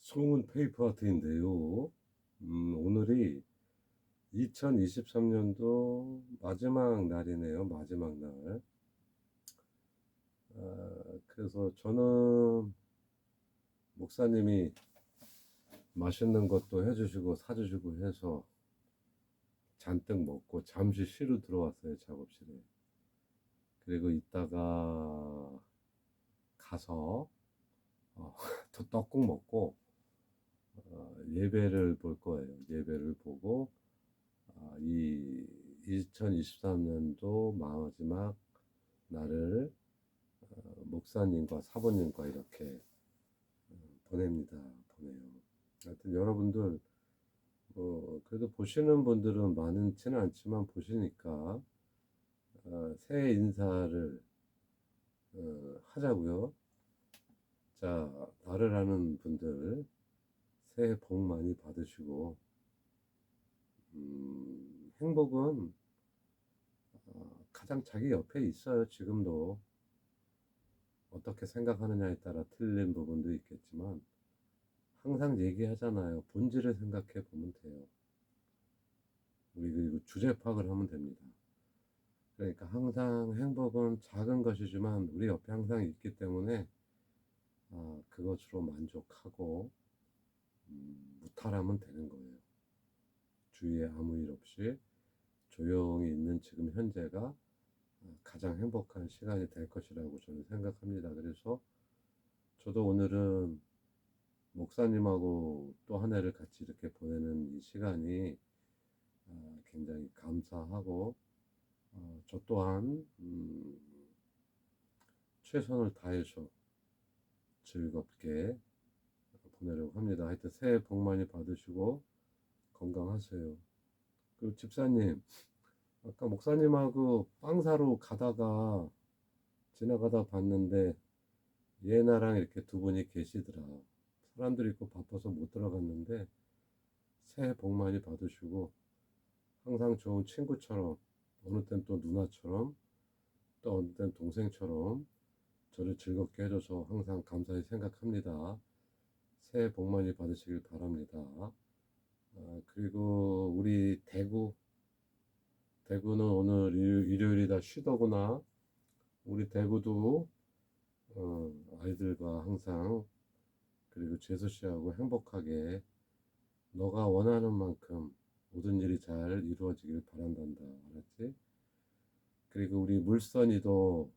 송은 페이퍼 아트인데요. 오늘이 2023년도 마지막 날이네요. 마지막 날. 그래서 저는 목사님이 맛있는 것도 해주시고 사주시고 해서 잔뜩 먹고 잠시 쉬러 들어왔어요. 작업실에. 그리고 이따가 가서 또 떡국 먹고 예배를 볼 거예요. 예배를 보고 이 2023년도 마지막 날을 목사님과 사모님과 이렇게 보냅니다. 보내요. 하여튼 여러분들 그래도 보시는 분들은 많지는 않지만 보시니까 새해 인사를 하자고요. 자, 나를 아는 분들 새해 복 많이 받으시고 행복은 가장 자기 옆에 있어요. 지금도 어떻게 생각하느냐에 따라 틀린 부분도 있겠지만 항상 얘기하잖아요. 본질을 생각해 보면 돼요. 우리 그리고 주제 파악을 하면 됩니다. 그러니까 항상 행복은 작은 것이지만 우리 옆에 항상 있기 때문에 그것으로 만족하고 무탈하면 되는 거예요. 주위에 아무 일 없이 조용히 있는 지금 현재가 가장 행복한 시간이 될 것이라고 저는 생각합니다. 그래서 저도 오늘은 목사님하고 또 한 해를 같이 이렇게 보내는 이 시간이 굉장히 감사하고 저 또한 최선을 다해서 즐겁게 보내려고 합니다. 하여튼 새해 복 많이 받으시고 건강하세요. 그리고 집사님, 아까 목사님하고 빵 사러 가다가 지나가다 봤는데 예나랑 이렇게 두 분이 계시더라. 사람들이 있고 바빠서 못 들어갔는데 새해 복 많이 받으시고 항상 좋은 친구처럼 어느 땐 또 누나처럼 또 어느 땐 동생처럼 저를 즐겁게 해줘서 항상 감사히 생각합니다. 새해 복 많이 받으시길 바랍니다. 그리고 우리 대구는 오늘 일요일이다 쉬더구나. 우리 대구도 아이들과 항상 그리고 재수 씨하고 행복하게 너가 원하는 만큼 모든 일이 잘 이루어지길 바란단다. 알았지? 그리고 우리 물선이도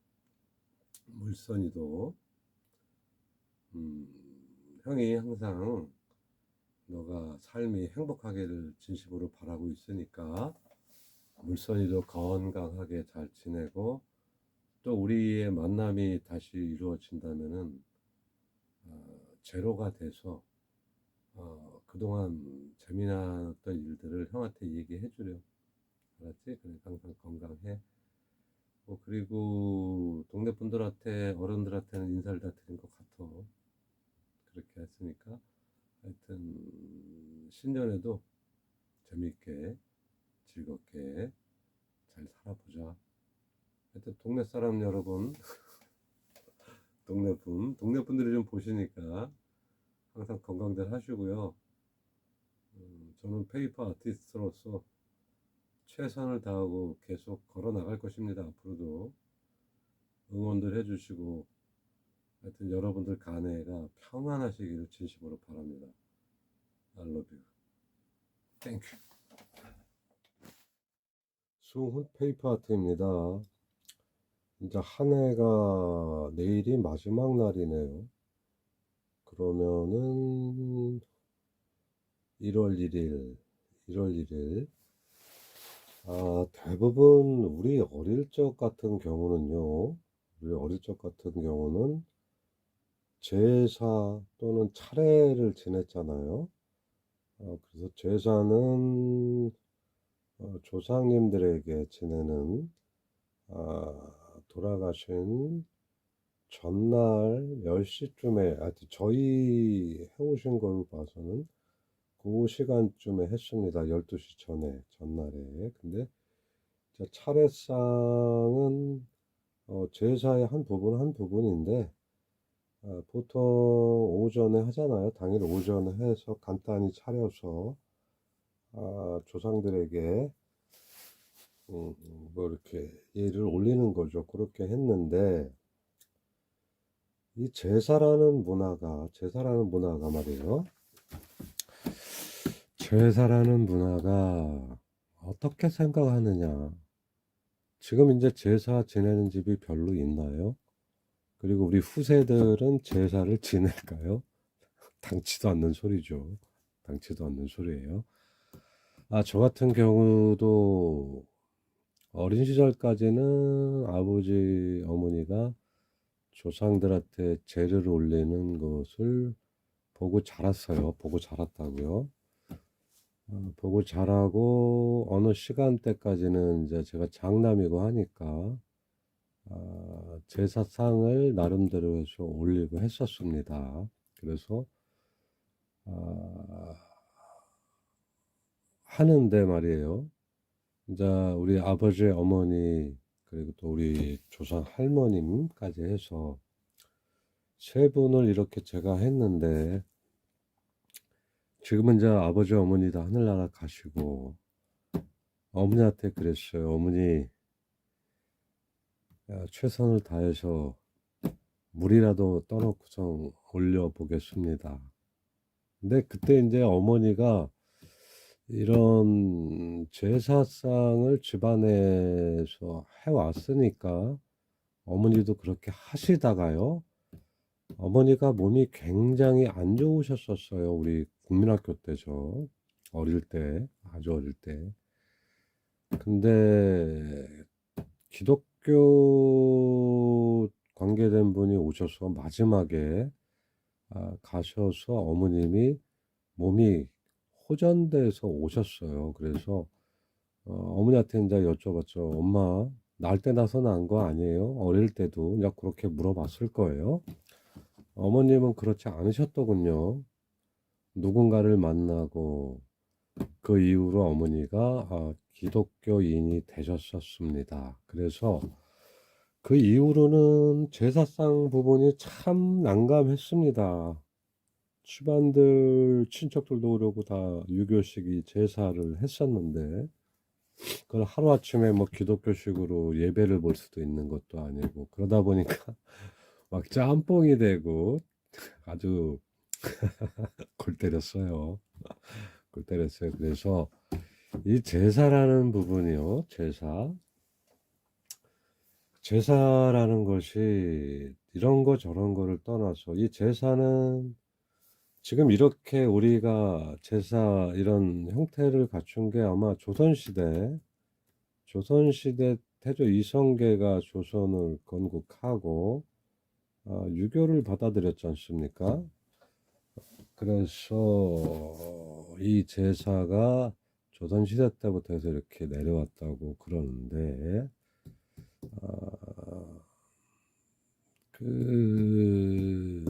형이 항상 너가 삶이 행복하기를 진심으로 바라고 있으니까 물선이도 건강하게 잘 지내고 또 우리의 만남이 다시 이루어진다면은 제로가 돼서 그동안 재미났던 일들을 형한테 얘기해 주렴. 알았지? 그래 항상 건강해. 그리고 동네 분들한테 어른들한테는 인사를 다 드린 것 같아. 그렇게 했으니까 하여튼 신년에도 재밌게 즐겁게 잘 살아보자. 하여튼 동네 사람 여러분, 동네 분들이 좀 보시니까 항상 건강들 하시고요. 저는 페이퍼 아티스트로서 최선을 다하고 계속 걸어 나갈 것입니다. 앞으로도 응원들 해주시고 하여튼 여러분들 간해가 평안하시기를 진심으로 바랍니다. I love you. Thank you. 수훈 페이퍼 아트입니다. 이제 한 해가 내일이 마지막 날이네요. 그러면은 1월 1일 대부분 우리 어릴 적 같은 경우는요. 우리 어릴 적 같은 경우는 제사 또는 차례를 지냈잖아요. 그래서 제사는 조상님들에게 지내는 돌아가신 전날 10시쯤에 저희 해오신 걸로 봐서는 그 시간쯤에 했습니다. 12시 전에 전날에. 근데 차례상은 제사의 한 부분인데 보통 오전에 하잖아요. 당일 오전에 해서 간단히 차려서 조상들에게 뭐 이렇게 예를 올리는 거죠. 그렇게 했는데 이 제사라는 문화가 말이에요. 제사라는 문화가 어떻게 생각하느냐. 지금 이제 제사 지내는 집이 별로 있나요? 그리고 우리 후세들은 제사를 지낼까요? 당치도 않는 소리죠. 당치도 않는 소리예요. 저 같은 경우도 어린 시절까지는 아버지, 어머니가 조상들한테 제를 올리는 것을 보고 자랐어요. 보고 자랐다고요. 보고 자라고 어느 시간대까지는 이제 제가 장남이고 하니까 제사상을 나름대로 해서 올리고 했었습니다. 그래서 하는데 말이에요. 이제 우리 아버지, 어머니 그리고 또 우리 조상 할머님까지 해서 세 분을 이렇게 제가 했는데 지금은 이제 아버지, 어머니 다 하늘나라 가시고 어머니한테 그랬어요. 어머니 최선을 다해서 물이라도 떠놓고서 올려보겠습니다. 근데 그때 이제 어머니가 이런 제사상을 집안에서 해왔으니까 어머니도 그렇게 하시다가요. 어머니가 몸이 굉장히 안 좋으셨었어요. 우리 국민학교 때죠. 어릴 때, 아주 어릴 때. 근데 기독교 관계된 분이 오셔서 마지막에 가셔서 어머님이 몸이 호전돼서 오셨어요. 그래서 어머니한테 이제 여쭤봤죠. 엄마, 날 때 나서 난 거 아니에요? 어릴 때도 그냥 그렇게 물어봤을 거예요. 어머님은 그렇지 않으셨더군요. 누군가를 만나고 그 이후로 어머니가 기독교인이 되셨었습니다. 그래서 그 이후로는 제사상 부분이 참 난감했습니다. 집안들 친척들도 그러고 다 유교식이 제사를 했었는데 그걸 하루아침에 뭐 기독교식으로 예배를 볼 수도 있는 것도 아니고 그러다 보니까 막 짬뽕이 되고 아주 골 때렸어요. 골 때렸어요. 그래서 이 제사라는 부분이요. 제사라는 것이 이런 거 저런 거를 떠나서 이 제사는 지금 이렇게 우리가 제사 이런 형태를 갖춘 게 아마 조선시대 태조 이성계가 조선을 건국하고 유교를 받아들였지 않습니까? 그래서 이 제사가 조선시대 때부터 해서 이렇게 내려왔다고 그러는데 그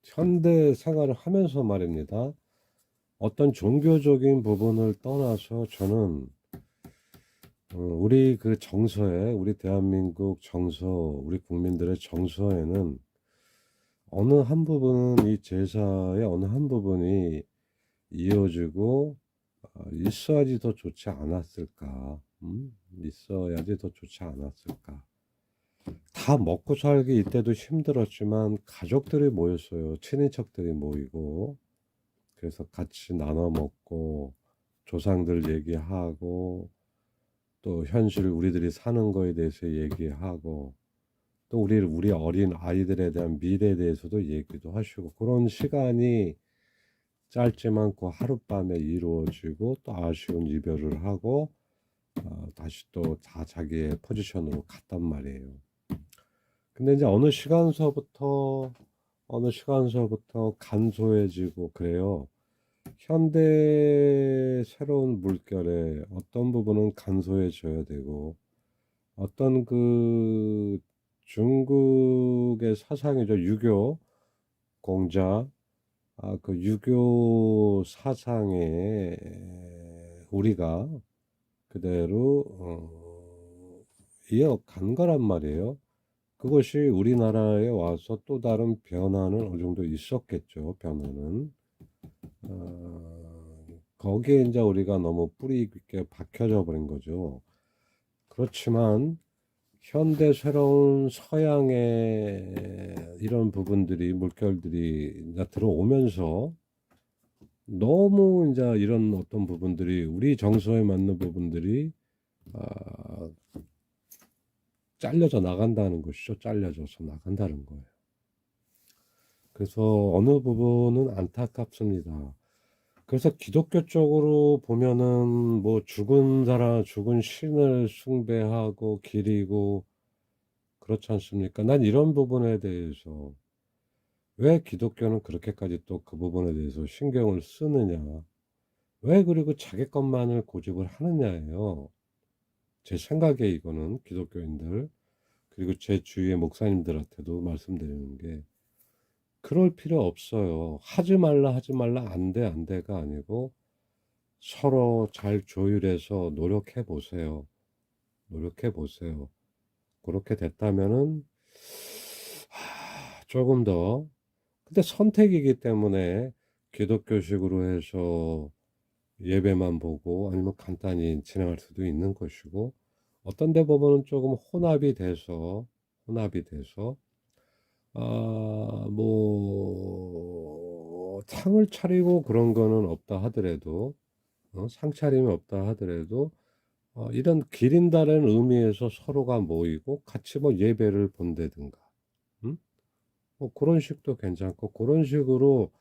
현대 생활을 하면서 말입니다. 어떤 종교적인 부분을 떠나서 저는 우리 그 정서에 우리 대한민국 정서 우리 국민들의 정서에는 어느 한 부분은 이 제사의 어느 한 부분이 이어지고 있어야지 더 좋지 않았을까? 있어야지 더 좋지 않았을까? 다 먹고 살기 이때도 힘들었지만 가족들이 모였어요. 친인척들이 모이고 그래서 같이 나눠 먹고 조상들 얘기하고 또 현실 우리들이 사는 거에 대해서 얘기하고 또 우리 어린 아이들에 대한 미래에 대해서도 얘기도 하시고 그런 시간이 짧지만 그 하룻밤에 이루어지고 또 아쉬운 이별을 하고 다시 또 다 자기의 포지션으로 갔단 말이에요. 근데 이제 어느 시간서부터 간소해지고 그래요. 현대 새로운 물결에 어떤 부분은 간소해져야 되고 어떤 그 중국의 사상이죠. 유교 공자 그 유교 사상에 우리가 그대로 이어간 거란 말이에요. 그것이 우리나라에 와서 또 다른 변화는 어느 정도 있었겠죠. 변화는. 거기에 이제 우리가 너무 뿌리 깊게 박혀져 버린 거죠. 그렇지만 현대 새로운 서양의 이런 부분들이 물결들이 이제 들어오면서 너무 이제 이런 어떤 부분들이 우리 정서에 맞는 부분들이 아, 잘려져 나간다는 것이죠. 잘려져서 나간다는 거예요. 그래서 어느 부분은 안타깝습니다. 그래서 기독교 쪽으로 보면은 뭐 죽은 사람, 죽은 신을 숭배하고 기리고 그렇지 않습니까? 난 이런 부분에 대해서 왜 기독교는 그렇게까지 또 그 부분에 대해서 신경을 쓰느냐? 왜 그리고 자기 것만을 고집을 하느냐예요. 제 생각에 이거는 기독교인들 그리고 제 주위의 목사님들한테도 말씀드리는 게 그럴 필요 없어요. 하지 말라 안 돼, 안 돼가 아니고 서로 잘 조율해서 노력해 보세요. 노력해 보세요. 그렇게 됐다면은 조금 더 근데 선택이기 때문에 기독교식으로 해서 예배만 보고 아니면 간단히 지나갈 수도 있는 것이고 어떤 데 보면은 조금 혼합이 돼서 뭐 상을 차리고 그런 거는 없다 하더라도 상차림이 없다 하더라도 이런 기린다는 의미에서 서로가 모이고 같이 뭐 예배를 본다든가 뭐 그런 식도 괜찮고 그런 식으로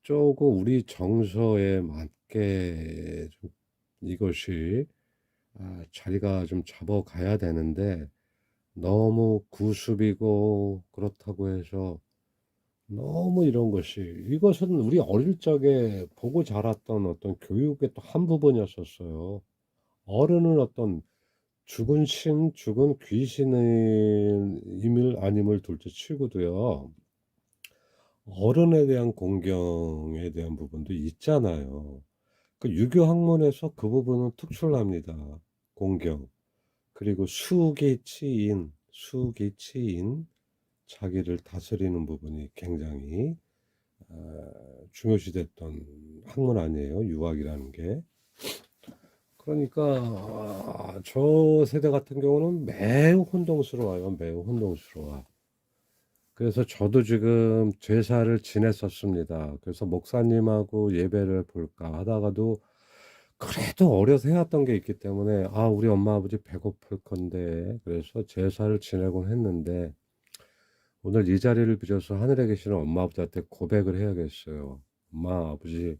조금 우리 정서에 맞게 좀 이것이 자리가 좀 잡아가야 되는데 너무 구습이고 그렇다고 해서 너무 이런 것이 이것은 우리 어릴 적에 보고 자랐던 어떤 교육의 또 한 부분이었었어요. 어른은 어떤 죽은 신, 죽은 귀신의 임을 아님을 둘째 치고도요. 어른에 대한 공경에 대한 부분도 있잖아요. 그 유교 학문에서 그 부분은 특출납니다. 공경. 그리고 수기치인, 자기를 다스리는 부분이 굉장히 중요시됐던 학문 아니에요. 유학이라는 게. 그러니까 저 세대 같은 경우는 매우 혼동스러워요. 매우 혼동스러워. 그래서 저도 지금 제사를 지냈었습니다. 그래서 목사님하고 예배를 볼까 하다가도 그래도 어려서 해왔던 게 있기 때문에 우리 엄마 아버지 배고플 건데 그래서 제사를 지내곤 했는데 오늘 이 자리를 빌어서 하늘에 계시는 엄마 아버지한테 고백을 해야겠어요. 엄마 아버지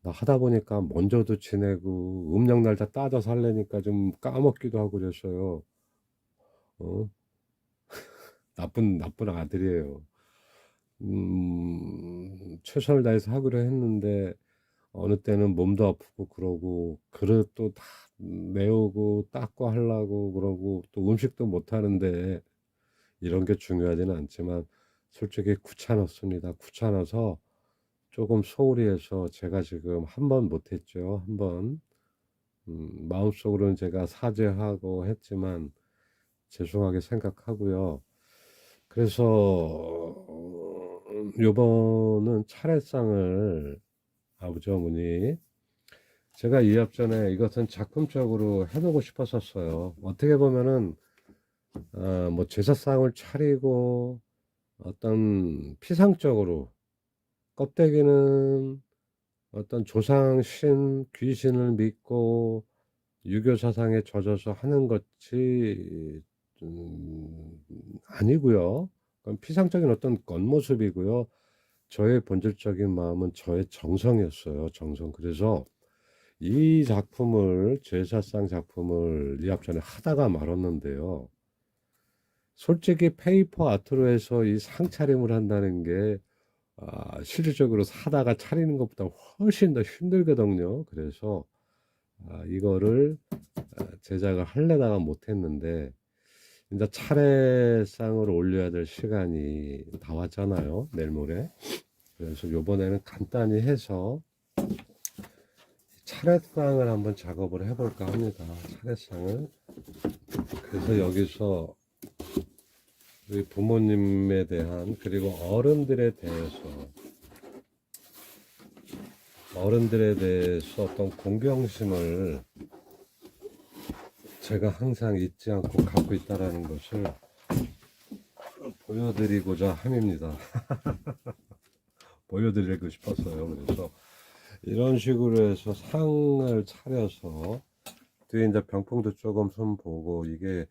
나 하다 보니까 먼저도 지내고 음력 날짜 따져서 하려니까 좀 까먹기도 하고 그래서요. 어? 나쁜 아들이에요. 최선을 다해서 하기로 했는데 어느 때는 몸도 아프고 그러고 그릇도 다 내오고 닦고 하려고 그러고 또 음식도 못 하는데 이런 게 중요하지는 않지만 솔직히 귀찮았습니다. 귀찮아서 조금 소홀히 해서 제가 지금 한 번 못했죠. 한 번. 마음속으로는 제가 사죄하고 했지만 죄송하게 생각하고요. 그래서 요번은 차례상을 아버지 어머니 제가 2학 전에 이것은 작품적으로 해보고 싶었었어요. 어떻게 보면은 뭐 제사상을 차리고 어떤 피상적으로 껍데기는 어떤 조상 신 귀신을 믿고 유교 사상에 젖어서 하는 것이 아니고요. 그건 피상적인 어떤 겉모습이고요. 저의 본질적인 마음은 저의 정성이었어요. 정성. 그래서 이 작품을 제사상 작품을 2학 전에 하다가 말았는데요. 솔직히 페이퍼 아트로 해서 이 상차림을 한다는 게 실질적으로 사다가 차리는 것보다 훨씬 더 힘들거든요. 그래서 이거를 제작을 하려다가 못했는데 이제 차례상을 올려야 될 시간이 다 왔잖아요. 내일 모레. 그래서 요번에는 간단히 해서 차례상을 한번 작업을 해볼까 합니다. 차례상을. 그래서 여기서 우리 부모님에 대한 그리고 어른들에 대해서 어떤 공경심을 제가 항상 잊지 않고 갖고 있다라는 것을 보여드리고자 함입니다. 보여드리고 싶었어요. 그래서 이런 식으로 해서 상을 차려서 뒤에 이제 병풍도 조금 손 보고 이게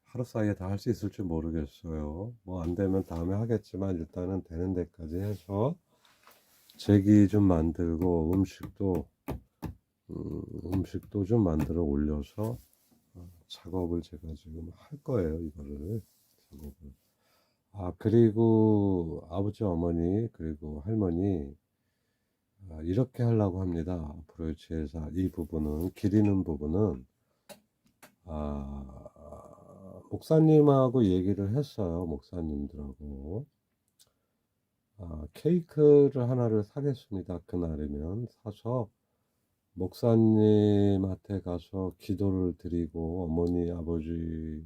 하루 사이에 다 할 수 있을지 모르겠어요. 뭐 안 되면 다음에 하겠지만 일단은 되는 데까지 해서 제기 좀 만들고 음식도 좀 만들어 올려서 작업을 제가 지금 할 거예요. 이거를 작업을. 그리고 아버지 어머니 그리고 할머니 이렇게 하려고 합니다. 앞으로 제사 이 부분은 기리는 부분은 목사님하고 얘기를 했어요. 목사님들하고 케이크를 하나를 사겠습니다. 그날이면 사서 목사님한테 가서 기도를 드리고 어머니 아버지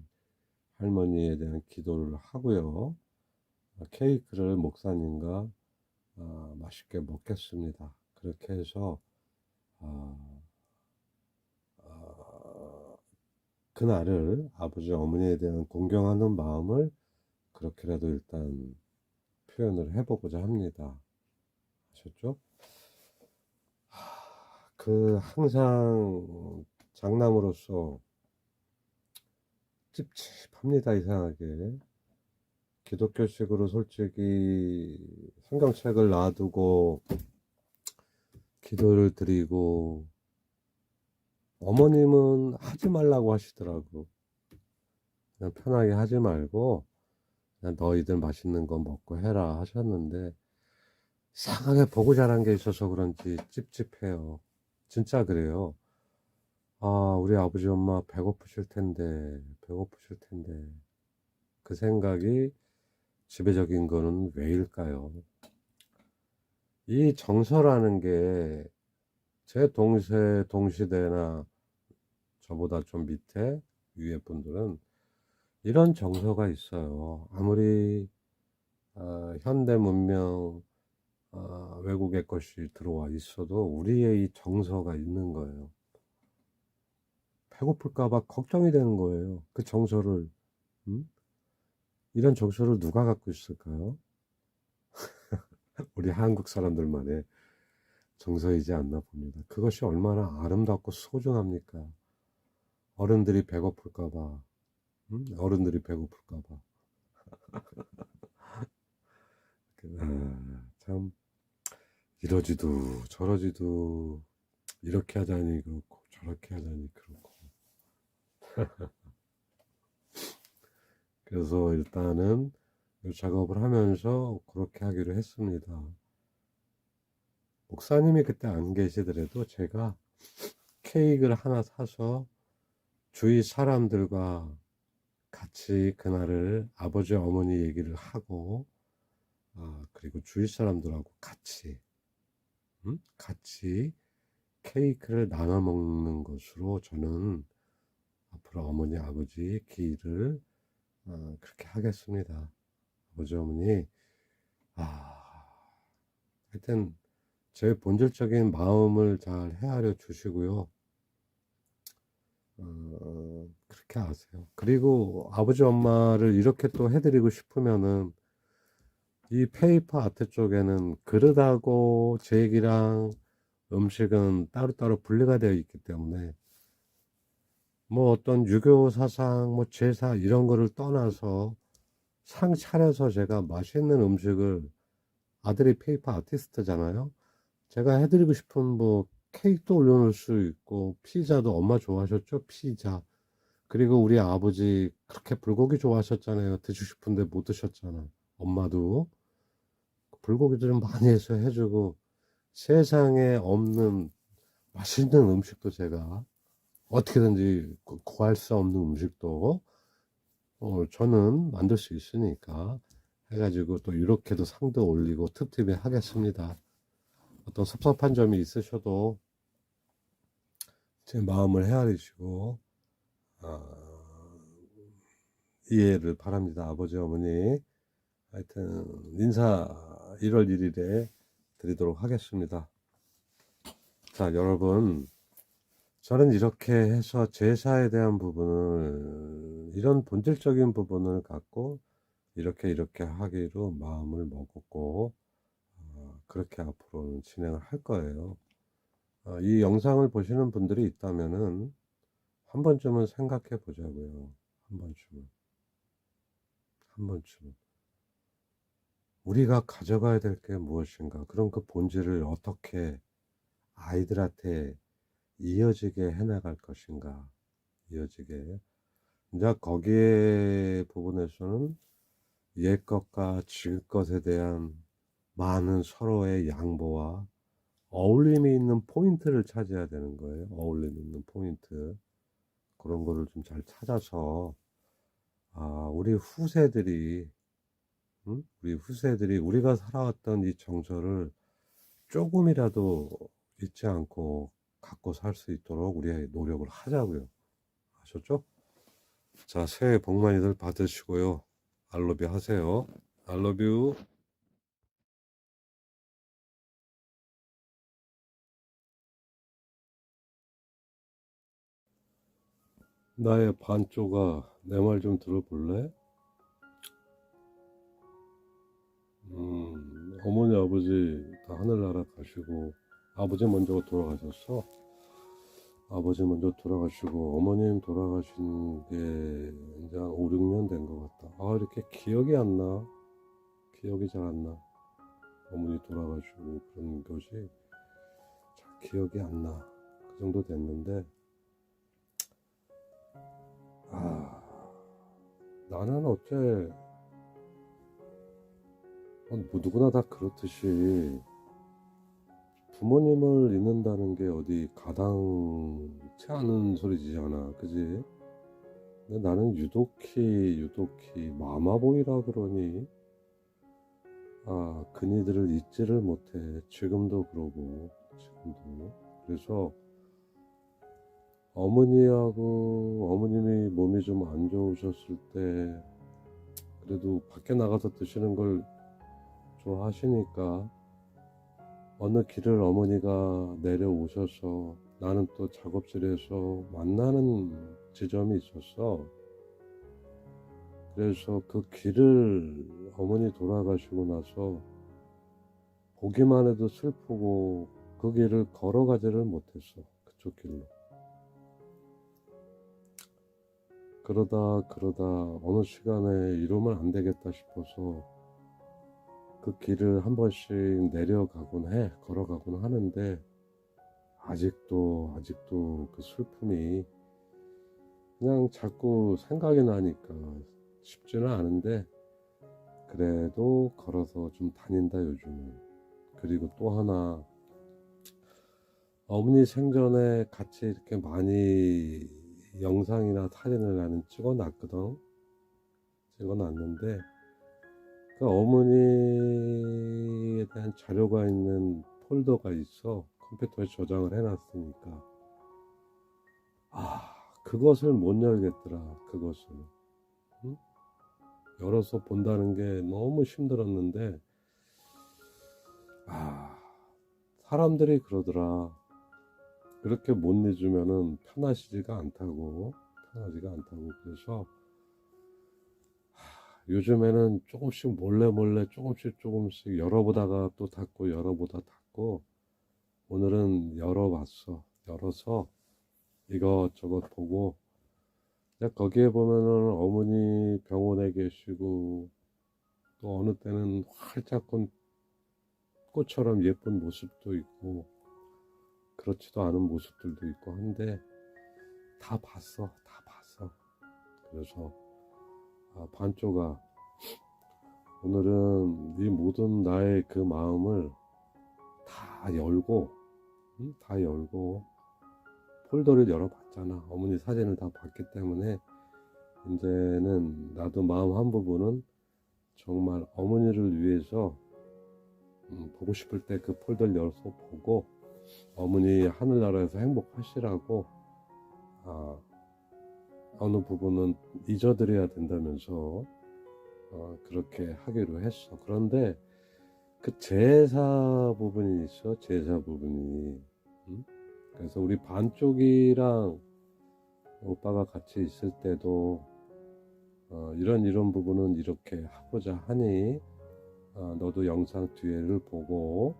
할머니에 대한 기도를 하고요. 케이크를 목사님과 맛있게 먹겠습니다. 그렇게 해서 그날을 아버지 어머니에 대한 공경하는 마음을 그렇게라도 일단 표현을 해보고자 합니다. 아셨죠? 항상 장남으로서 찝찝합니다. 이상하게 기독교식으로 솔직히 성경책을 놔두고 기도를 드리고 어머님은 하지 말라고 하시더라고. 그냥 편하게 하지 말고 그냥 너희들 맛있는 거 먹고 해라 하셨는데 이상하게 보고 자란 게 있어서 그런지 찝찝해요. 진짜 그래요. 우리 아버지 엄마 배고프실 텐데 그 생각이 지배적인 거는 왜일까요? 이 정서라는 게 제 동시대나 저보다 좀 밑에 위에 분들은 이런 정서가 있어요. 아무리 현대 문명 외국의 것이 들어와 있어도 우리의 이 정서가 있는 거예요. 배고플까봐 걱정이 되는 거예요. 그 정서를 이런 정서를 누가 갖고 있을까요? 우리 한국 사람들만의 정서이지 않나 봅니다. 그것이 얼마나 아름답고 소중합니까? 어른들이 배고플까봐, 어른들이 배고플까봐. 참 이러지도 저러지도 이렇게 하자니 그렇고 저렇게 하자니 그렇고. 그래서 일단은 이 작업을 하면서 그렇게 하기로 했습니다. 목사님이 그때 안 계시더라도 제가 케이크를 하나 사서 주위 사람들과 같이 그날을 아버지 어머니 얘기를 하고 그리고 주위 사람들하고 같이 케이크를 나눠 먹는 것으로 저는 앞으로 어머니 아버지 기일을 그렇게 하겠습니다. 아버지 어머니 하여튼 제 본질적인 마음을 잘 헤아려 주시고요. 그렇게 하세요. 그리고 아버지 엄마를 이렇게 또 해드리고 싶으면은 이 페이퍼 아트 쪽에는 그릇하고 제기랑 음식은 따로따로 분리가 되어 있기 때문에 뭐 어떤 유교 사상 뭐 제사 이런 거를 떠나서 상 차려서 제가 맛있는 음식을 아들이 페이퍼 아티스트잖아요. 제가 해드리고 싶은 뭐 케이크도 올려놓을 수 있고 피자도 엄마 좋아하셨죠? 피자. 그리고 우리 아버지 그렇게 불고기 좋아하셨잖아요. 드시고 싶은데 못 드셨잖아. 엄마도 불고기도 좀 많이 해서 해주고 세상에 없는 맛있는 음식도 제가 어떻게든지 구할 수 없는 음식도 저는 만들 수 있으니까 해가지고 또 이렇게도 상도 올리고 틈틈이 하겠습니다. 어떤 섭섭한 점이 있으셔도 제 마음을 헤아리시고 이해를 바랍니다. 아버지, 어머니. 하여튼 인사 1월 1일에 드리도록 하겠습니다. 자, 여러분, 저는 이렇게 해서 제사에 대한 부분을, 이런 본질적인 부분을 갖고 이렇게 하기로 마음을 먹었고, 그렇게 앞으로는 진행을 할 거예요. 이 영상을 보시는 분들이 있다면은 한 번쯤은 생각해 보자고요. 한 번쯤은 우리가 가져가야 될 게 무엇인가, 그럼 그 본질을 어떻게 아이들한테 이어지게 해나갈 것인가, 이어지게. 이제 거기에 부분에서는 옛 것과 지금 것에 대한 많은 서로의 양보와 어울림이 있는 포인트를 찾아야 되는 거예요. 어울림이 있는 포인트, 그런 거를 좀 잘 찾아서, 우리 후세들이, 우리 후세들이 우리가 살아왔던 이 정서를 조금이라도 잊지 않고 갖고 살 수 있도록 우리의 노력을 하자고요. 아셨죠? 자, 새해 복 많이들 받으시고요. 알러뷰 하세요. 알러뷰. 나의 반쪽아, 내 말 좀 들어볼래? 어머니 아버지 다 하늘나라 가시고, 아버지 먼저 돌아가셨어. 아버지 먼저 돌아가시고 어머님 돌아가신 게 이제 한 5, 6년 된 것 같다. 이렇게 기억이 안 나. 기억이 잘 안 나. 어머니 돌아가시고 그런 것이 잘 기억이 안 나. 그 정도 됐는데, 나는 어째, 뭐 누구나 다 그렇듯이 부모님을 잊는다는 게 어디 가당치 않은 소리지않아, 그지? 근데 나는 유독히 마마보이라 그러니, 그니들을 잊지를 못해. 지금도 그러고, 지금도. 그래서 어머님이 몸이 좀 안 좋으셨을 때, 그래도 밖에 나가서 드시는 걸 좋아하시니까, 어느 길을 어머니가 내려오셔서 나는 또 작업실에서 만나는 지점이 있었어. 그래서 그 길을 어머니 돌아가시고 나서 보기만 해도 슬프고 그 길을 걸어가지를 못했어. 그쪽 길로. 그러다 어느 시간에 이러면 안 되겠다 싶어서 그 길을 한 번씩 내려가곤 해. 걸어가곤 하는데 아직도 그 슬픔이 그냥 자꾸 생각이 나니까 쉽지는 않은데, 그래도 걸어서 좀 다닌다 요즘은. 그리고 또 하나, 어머니 생전에 같이 이렇게 많이 영상이나 사진을 나는 찍어놨는데 그 어머니에 대한 자료가 있는 폴더가 있어. 컴퓨터에 저장을 해놨으니까 그것을 못 열겠더라. 그것을 열어서 본다는 게 너무 힘들었는데, 사람들이 그러더라. 그렇게 못 잊으면은 편하지가 않다고. 그래서 요즘에는 조금씩 몰래 조금씩 열어보다가 또 닫고, 열어보다 닫고, 오늘은 열어봤어. 열어서 이것저것 보고, 거기에 보면은 어머니 병원에 계시고, 또 어느 때는 활짝 꽃처럼 예쁜 모습도 있고, 그렇지도 않은 모습들도 있고 한데, 다 봤어. 그래서 반쪽아, 오늘은 네 모든 나의 그 마음을 다 열고 폴더를 열어봤잖아. 어머니 사진을 다 봤기 때문에 이제는 나도 마음 한 부분은 정말 어머니를 위해서 보고 싶을 때 그 폴더를 열어서 보고, 어머니 하늘나라에서 행복하시라고 어느 부분은 잊어드려야 된다면서 그렇게 하기로 했어. 그런데 그 제사 부분이 있어. 제사 부분이. 응? 그래서 우리 반쪽이랑 오빠가 같이 있을 때도 이런 부분은 이렇게 하고자 하니 너도 영상 뒤에를 보고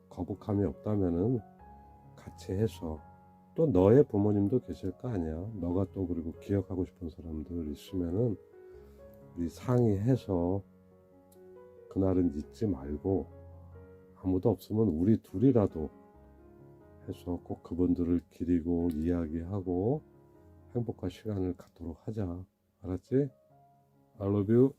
거북함이 없다면은 같이 해서 또 너의 부모님도 계실 거 아니야. 너가 또 그리고 기억하고 싶은 사람들 있으면은 우리 상의해서 그날은 잊지 말고 아무도 없으면 우리 둘이라도 해서 꼭 그분들을 기리고 이야기하고 행복한 시간을 갖도록 하자. 알았지? I love you.